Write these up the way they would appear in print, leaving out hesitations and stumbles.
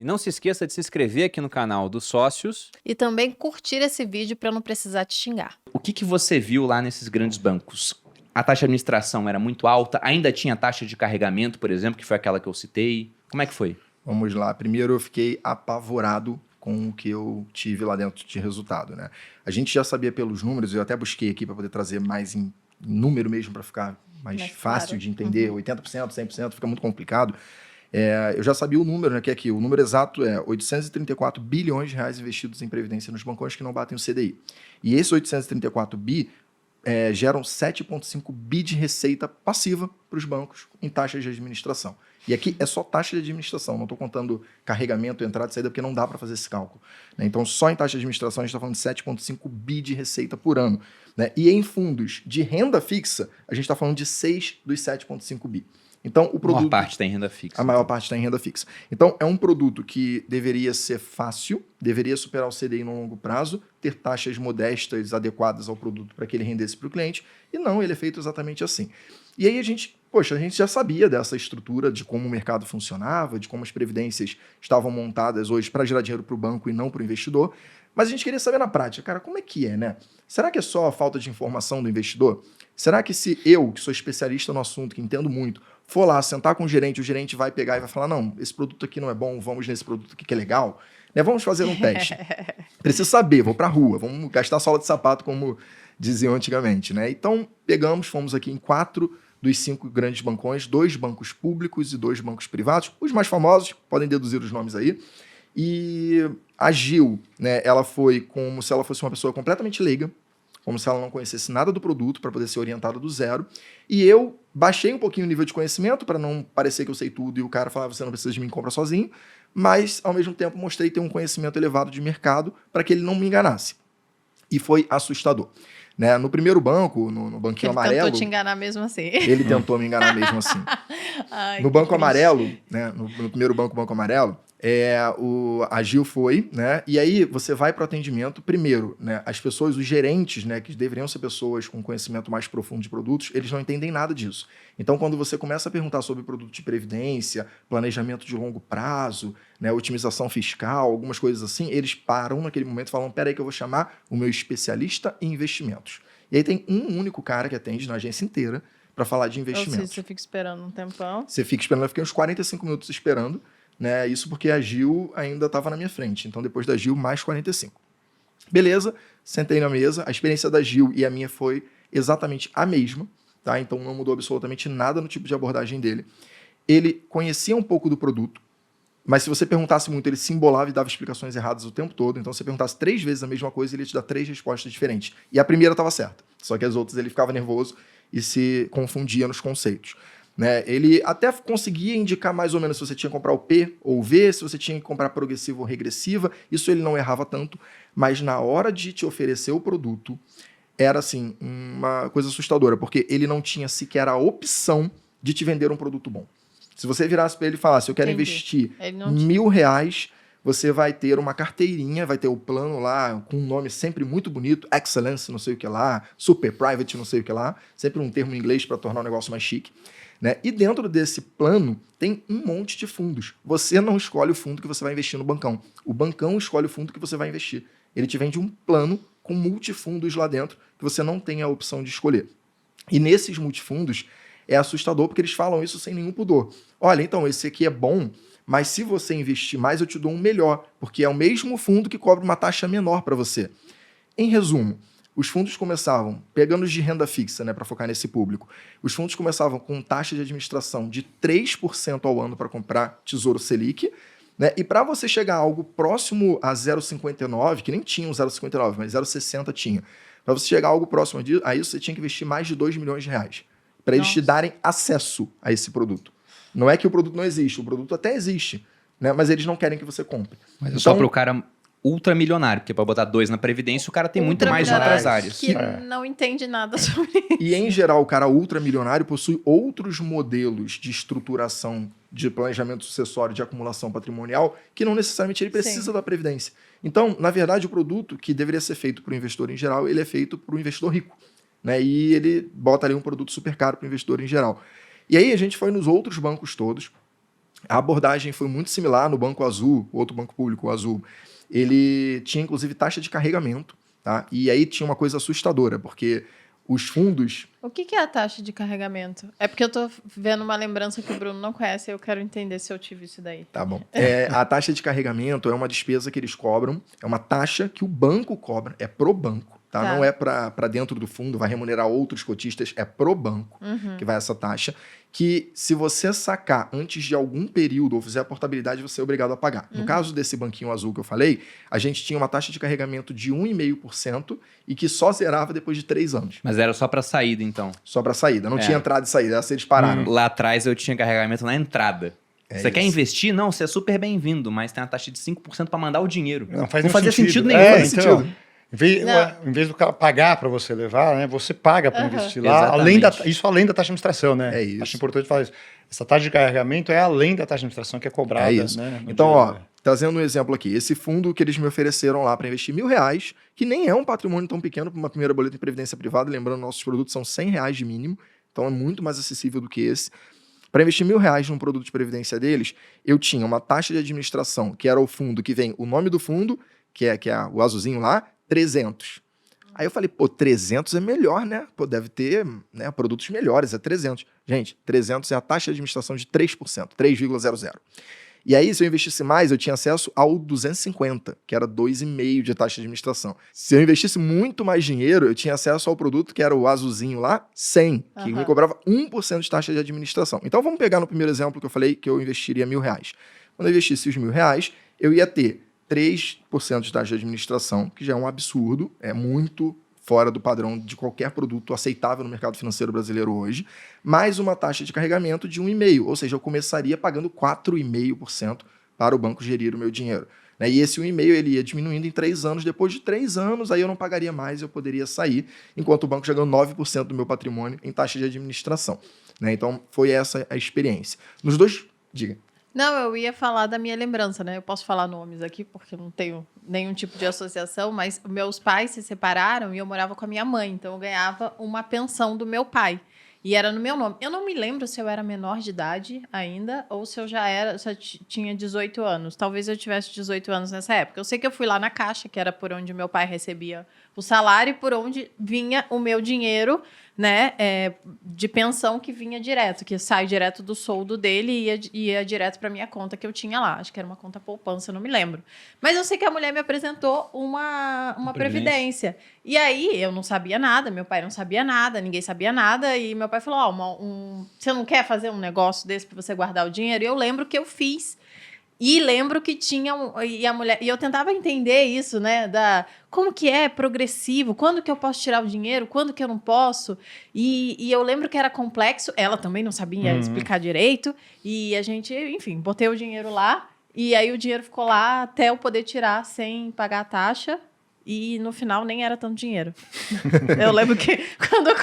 E não se esqueça de se inscrever aqui no canal dos sócios. E também curtir esse vídeo para não precisar te xingar. O que você viu lá nesses grandes bancos? A taxa de administração era muito alta? Ainda tinha taxa de carregamento, por exemplo, que foi aquela que eu citei? Como é que foi? Vamos lá. Primeiro, eu fiquei apavorado com o que eu tive lá dentro de resultado, né? A gente já sabia pelos números, eu até busquei aqui para poder trazer mais em número mesmo, para ficar mais fácil de entender. 80%, 100%, fica muito complicado. Eu já sabia o número, né, que é aqui. O número exato é 834 bilhões de reais investidos em previdência nos bancões que não batem o CDI. E esses 834 bi geram 7,5 bi de receita passiva para os bancos em taxas de administração. E aqui é só taxa de administração, não estou contando carregamento, entrada e saída, porque não dá para fazer esse cálculo, né? Então, só em taxa de administração, a gente está falando de 7,5 bi de receita por ano, né? E em fundos de renda fixa, a gente está falando de 6 dos 7,5 bi. Então, o produto... A maior parte está em renda fixa. A maior parte está em renda fixa. Então, é um produto que deveria ser fácil, deveria superar o CDI no longo prazo, ter taxas modestas, adequadas ao produto para que ele rendesse para o cliente, e não, ele é feito exatamente assim. E aí a gente já sabia dessa estrutura, de como o mercado funcionava, de como as previdências estavam montadas hoje para gerar dinheiro para o banco e não para o investidor, mas a gente queria saber na prática, cara, como é que é, né? Será que é só a falta de informação do investidor? Será que se eu, que sou especialista no assunto, que entendo muito, for lá sentar com o gerente vai pegar e vai falar, não, esse produto aqui não é bom, vamos nesse produto aqui que é legal, né? Vamos fazer um teste. Preciso saber, vou para a rua, vamos gastar sola de sapato, como diziam antigamente, né? Então, fomos aqui em 4 dos 5 grandes bancões, 2 bancos públicos e 2 bancos privados, os mais famosos, podem deduzir os nomes aí, e a Gil, né, ela foi como se ela fosse uma pessoa completamente leiga, como se ela não conhecesse nada do produto, para poder ser orientada do zero. E eu baixei um pouquinho o nível de conhecimento, para não parecer que eu sei tudo, e o cara falava, você não precisa de mim, compra sozinho, mas, ao mesmo tempo, mostrei ter um conhecimento elevado de mercado, para que ele não me enganasse. E foi assustador. Né? No primeiro banco, no banquinho amarelo... Ele tentou te enganar mesmo assim. Ele tentou me enganar mesmo assim. Ai, no banco amarelo, né? No primeiro banco, o banco amarelo, a Gil foi, né? E aí você vai para o atendimento. Primeiro, né? As pessoas, os gerentes, né? Que deveriam ser pessoas com conhecimento mais profundo de produtos, eles não entendem nada disso. Então, quando você começa a perguntar sobre produto de previdência, planejamento de longo prazo, né? Otimização fiscal, algumas coisas assim, eles param naquele momento e falam, peraí que eu vou chamar o meu especialista em investimentos. E aí tem um único cara que atende na agência inteira para falar de investimentos. Ou seja, você fica esperando um tempão. Você fica esperando, eu fiquei uns 45 minutos esperando, né? Isso porque a Gil ainda estava na minha frente. Então, depois da Gil, mais 45. Beleza, sentei na mesa. A experiência da Gil e a minha foi exatamente a mesma, tá? Então, não mudou absolutamente nada no tipo de abordagem dele. Ele conhecia um pouco do produto, mas se você perguntasse muito, ele se embolava e dava explicações erradas o tempo todo. Então, se você perguntasse 3 vezes a mesma coisa, ele ia te dar 3 respostas diferentes. E a primeira estava certa, só que as outras ele ficava nervoso e se confundia nos conceitos. Né? Ele até conseguia indicar mais ou menos se você tinha que comprar o P ou o V, se você tinha que comprar progressiva ou regressiva, isso ele não errava tanto, mas na hora de te oferecer o produto, era assim, uma coisa assustadora, porque ele não tinha sequer a opção de te vender um produto bom. Se você virasse para ele e falasse, eu quero investir R$1.000, você vai ter uma carteirinha, vai ter o plano lá, com um nome sempre muito bonito, Excellence, não sei o que lá, Super Private, não sei o que lá, sempre um termo em inglês para tornar o negócio mais chique. Né? E dentro desse plano tem um monte de fundos. Você não escolhe o fundo que você vai investir no bancão. O bancão escolhe o fundo que você vai investir. Ele te vende um plano com multifundos lá dentro que você não tem a opção de escolher. E nesses multifundos é assustador porque eles falam isso sem nenhum pudor. Olha, então esse aqui é bom, mas se você investir mais eu te dou um melhor, porque é o mesmo fundo que cobra uma taxa menor para você. Em resumo, os fundos começavam, pegando os de renda fixa, né, para focar nesse público, os fundos começavam com taxa de administração de 3% ao ano para comprar Tesouro Selic, né, e para você chegar a algo próximo a 0,59, que nem tinha um 0,59, mas 0,60 tinha, para você chegar a algo próximo a isso, você tinha que investir mais de R$2 milhões, para eles te darem acesso a esse produto. Não é que o produto não existe, o produto até existe, né, mas eles não querem que você compre. Mas então, só para o cara ultramilionário, porque para botar 2 na Previdência, o cara tem muito mais em outras áreas. Que não entende nada sobre isso. E, em geral, o cara ultramilionário possui outros modelos de estruturação de planejamento sucessório de acumulação patrimonial que não necessariamente ele precisa da Previdência. Então, na verdade, o produto que deveria ser feito para o investidor em geral, ele é feito para o investidor rico. Né? E ele bota ali um produto super caro para o investidor em geral. E aí a gente foi nos outros bancos todos, A abordagem foi muito similar no Banco Azul, outro banco público, o Azul. Ele tinha, inclusive, taxa de carregamento, tá? E aí tinha uma coisa assustadora, porque os fundos... O que é a taxa de carregamento? É porque eu tô vendo uma lembrança que o Bruno não conhece e eu quero entender se eu tive isso daí. Tá bom. A taxa de carregamento é uma despesa que eles cobram, é uma taxa que o banco cobra, é pro banco, tá? Tá. Não é para dentro do fundo, vai remunerar outros cotistas, é pro banco que vai essa taxa, que se você sacar antes de algum período ou fizer a portabilidade, você é obrigado a pagar. No caso desse banquinho azul que eu falei, a gente tinha uma taxa de carregamento de 1,5% e que só zerava depois de 3 anos. Mas era só pra saída, então. Só para saída. Não É. tinha entrada e saída, essa eles pararam. Lá atrás eu tinha carregamento na entrada. É Você quer isso. investir? Não, você é super bem-vindo, mas tem uma taxa de 5% pra mandar o dinheiro. Não faz Não nenhum fazia sentido nenhum. É, Faz então, sentido. em vez do cara pagar para você levar, né, você paga para Aham. investir lá, Exatamente. isso além da taxa de administração, né? É isso. Acho importante falar isso. Essa taxa de carregamento é além da taxa de administração que é cobrada. É isso. Né, no Então, dia, ó, né? trazendo um exemplo aqui, esse fundo que eles me ofereceram lá para investir R$1.000, que nem é um patrimônio tão pequeno para uma primeira boleta em previdência privada, lembrando, nossos produtos são R$100 de mínimo, então é muito mais acessível do que esse. Para investir R$1.000 num produto de previdência deles, eu tinha uma taxa de administração, que era o fundo que vem o nome do fundo, que é o azulzinho lá, 300. Aí eu falei, pô, 300 é melhor, né? Pô, deve ter, né, produtos melhores, é 300. Gente, 300 é a taxa de administração de 3%, 3,00. E aí, se eu investisse mais, eu tinha acesso ao 250, que era 2,5% de taxa de administração. Se eu investisse muito mais dinheiro, eu tinha acesso ao produto que era o azulzinho lá, 100, que me cobrava 1% de taxa de administração. Então, vamos pegar no primeiro exemplo que eu falei que eu investiria R$1.000. Quando eu investisse os R$1.000, eu ia ter 3% de taxa de administração, que já é um absurdo, é muito fora do padrão de qualquer produto aceitável no mercado financeiro brasileiro hoje, mais uma taxa de carregamento de 1,5%, ou seja, eu começaria pagando 4,5% para o banco gerir o meu dinheiro. Né? E esse 1,5% ele ia diminuindo em 3 anos, depois de 3 anos aí eu não pagaria mais, eu poderia sair, enquanto o banco já ganhou 9% do meu patrimônio em taxa de administração. Né? Então foi essa a experiência. Nos dois, diga. Não, eu ia falar da minha lembrança, né? Eu posso falar nomes aqui, porque eu não tenho nenhum tipo de associação, mas meus pais se separaram e eu morava com a minha mãe, então eu ganhava uma pensão do meu pai. E era no meu nome. Eu não me lembro se eu era menor de idade ainda, ou se eu tinha 18 anos. Talvez eu tivesse 18 anos nessa época. Eu sei que eu fui lá na Caixa, que era por onde meu pai recebia o salário, e por onde vinha o meu dinheiro, né, de pensão que vinha direto, que sai direto do soldo dele e ia direto para minha conta que eu tinha lá. Acho que era uma conta poupança, não me lembro. Mas eu sei que a mulher me apresentou uma previdência. E aí eu não sabia nada, meu pai não sabia nada, ninguém sabia nada, e meu pai falou, você não quer fazer um negócio desse para você guardar o dinheiro? E eu lembro que eu fiz. E lembro que tinha e eu tentava entender isso, né, como que é progressivo, quando que eu posso tirar o dinheiro, quando que eu não posso, e eu lembro que era complexo, ela também não sabia explicar direito, e a gente, enfim, botei o dinheiro lá, e aí o dinheiro ficou lá até eu poder tirar sem pagar a taxa, e no final nem era tanto dinheiro. Eu lembro que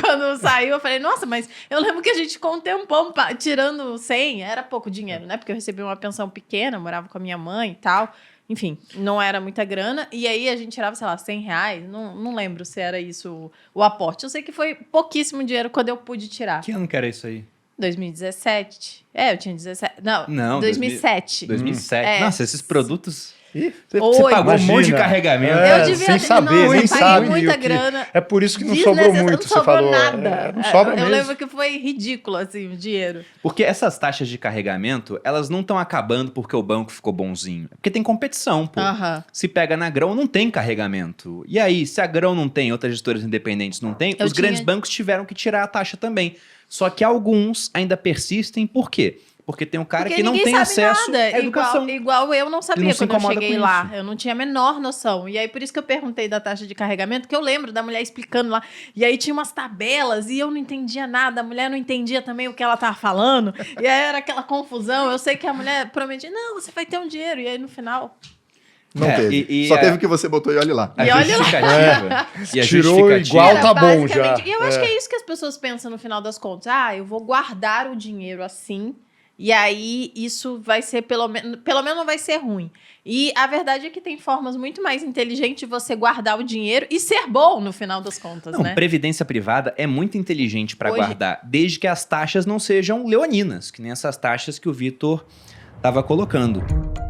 quando saiu, eu falei, nossa, mas eu lembro que a gente ficou um tempão tirando 100, era pouco dinheiro, né? Porque eu recebi uma pensão pequena, morava com a minha mãe e tal. Enfim, não era muita grana. E aí a gente tirava, sei lá, R$100. Não lembro se era isso o aporte. Eu sei que foi pouquíssimo dinheiro quando eu pude tirar. Que ano que era isso aí? 2017. Eu tinha 17. Não, 2007. 2007. Nossa, esses produtos... Você Oi. pagou um monte de Imagina. carregamento. É, Eu devia sem saber, nem eu paguei sabe muita o que- grana. É por isso que não sobrou muito, Não você sobrou falou. nada. Não sobra eu mesmo. lembro que foi ridículo, assim, o dinheiro. Porque essas taxas de carregamento, elas não estão acabando porque o banco ficou bonzinho. É porque tem competição, pô. Aham. Se pega na Grão, não tem carregamento. E aí, se a Grão não tem, outras gestoras independentes não tem, Eu os grandes tinha- bancos tiveram que tirar a taxa também. Só que alguns ainda persistem, por quê? Porque tem um cara Porque que não ninguém tem sabe acesso nada. à educação. Igual eu não sabia Ele não se quando eu incomoda cheguei com lá. isso. Eu não tinha a menor noção. E aí, por isso que eu perguntei da taxa de carregamento, que eu lembro da mulher explicando lá. E aí tinha umas tabelas e eu não entendia nada. A mulher não entendia também o que ela estava falando. E aí era aquela confusão. Eu sei que a mulher prometia, não, você vai ter um dinheiro. E aí, no final... Não É, teve. e Só a- teve o que você botou e olhe lá. A E olha lá. justificativa. E a Tirou justificativa. igual Era tá bom já. basicamente- E eu acho que é isso que as pessoas pensam no final das contas. Eu vou guardar o dinheiro assim, e aí isso vai ser, pelo menos não vai ser ruim. E a verdade é que tem formas muito mais inteligentes de você guardar o dinheiro e ser bom no final das contas, Não, né? previdência privada é muito inteligente para Hoje- guardar, desde que as taxas não sejam leoninas, que nem essas taxas que o Vitor estava colocando.